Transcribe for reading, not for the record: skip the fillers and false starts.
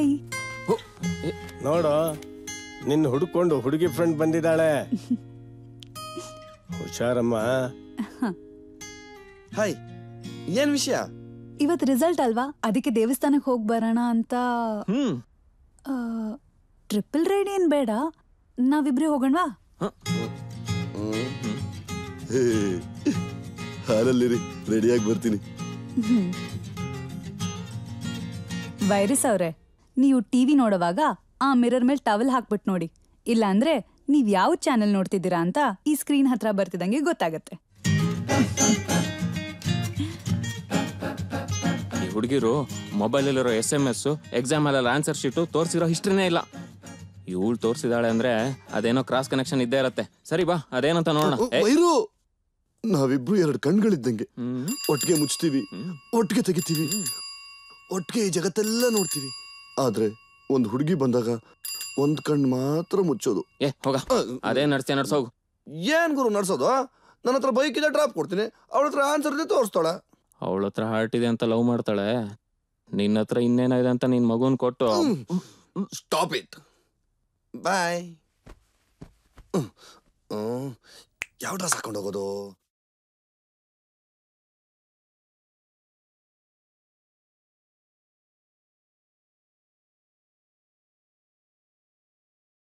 Hi. ನೋಡು, ನಿನ್ನ ಹುಡುಕೊಂಡು ಹುಡುಗಿ ಫ್ರೆಂಡ್ ಬಂದಿದ್ದಾಳೆ. ಹುಷಾರಮ್ಮ. ಹಾಯ್, ಏನ್ ವಿಷಯ? ಇವತ್ ರಿಸಲ್ಟ್ ಅಲ್ವಾ, ಅದಕ್ಕೆ ದೇವಸ್ಥಾನಕ್ಕೆ ಹೋಗಿ ಬರೋಣ ಅಂತ. ಟ್ರಿಪಲ್ ರೈಡ್ ಏನ್ ಬೇಡ, ನಾವಿಬ್ರೇ ಹೋಗೋಣವಾ? ಹಾಲಲ್ಲಿರಿ, ರೆಡಿಯಾಗಿ ಬರ್ತೀನಿ. ವೈರಸ್ ಅವ್ರೆ, ನೀವು ಟಿವಿ ನೋಡುವಾಗ ಆ ಮಿರರ್ ಮೇಲೆ ಟವಲ್ ಹಾಕ್ಬಿಟ್ಟು ನೋಡಿ. ಇಲ್ಲ ಅಂದ್ರೆ ನೀವ್ ಯಾವ ಚಾನೆಲ್ ನೋಡ್ತಿದ್ದೀರಾ ಅಂತ ಈ ಸ್ಕ್ರೀನ್ ಹತ್ರ ಬರ್ತಿದಂಗೆ ಗೊತ್ತಾಗತ್ತೆ. ಈ ಹುಡುಗಿರು ಮೊಬೈಲಲ್ಲಿರೋ SMS, ಎಕ್ಸಾಮ್ ಅಲ್ಲಿ ಆನ್ಸರ್ ಶೀಟು ತೋರಿಸಿರೋ ಹಿಸ್ಟ್ರಿನೇ ಇಲ್ಲ. ಇವಳು ತೋರಿಸಿದಾಳೆ ಅಂದ್ರೆ ಅದೇನೋ ಕ್ರಾಸ್ ಕನೆಕ್ಷನ್ ಇದ್ದೇ ಇರತ್ತೆ. ಸರಿ ಬಾ, ಅದೇನಂತ ನೋಡೋಣ. ನಾವಿಬ್ರು ಎರಡು ಕಣ್ಗಳಿದ್ದಂಗೆ, ಒಟ್ಟಿಗೆ ಮುಚ್ತೀವಿ, ಒಟ್ಟಿಗೆ ತೆಗಿತೀವಿ, ಒಟ್ಟಿಗೆ ಈ ಜಗತ್ತೆಲ್ಲ ನೋಡ್ತೀವಿ. ಆದ್ರೆ ಒಂದ್ ಹುಡುಗಿ ಬಂದಾಗ ಒಂದ್ ಕಣ್ ಮಾತ್ರ ಮುಚ್ಚೋದು. ಹೋಗ, ಅದೇ ನಡ್ಸೋಗು. ಏನ್ ಗುರು ನಡ್ಸೋದು? ನನ್ನ ಹತ್ರ ಬೈಕ್ ಇದೆ, ಡ್ರಾಪ್ ಕೊಡ್ತೀನಿ. ಅವಳ ಹತ್ರ ಆನ್ಸರ್ ಇದೆ, ತೋರಿಸ್ತಾಳೆ. ಅವಳ ಹತ್ರ ಹಾರ್ಟ್ ಇದೆ ಅಂತ ಲವ್ ಮಾಡ್ತಾಳೆ. ನಿನ್ನ ಹತ್ರ ಇನ್ನೇನಿದೆ ಅಂತ ನಿನ್ ಮಗುನ್ ಕೊಟ್ಟು. Stop it. ಬಾಯ್. ಯಾವ ಡ್ರೆಸ್ ಹಾಕೊಂಡು ಹೋಗೋದು?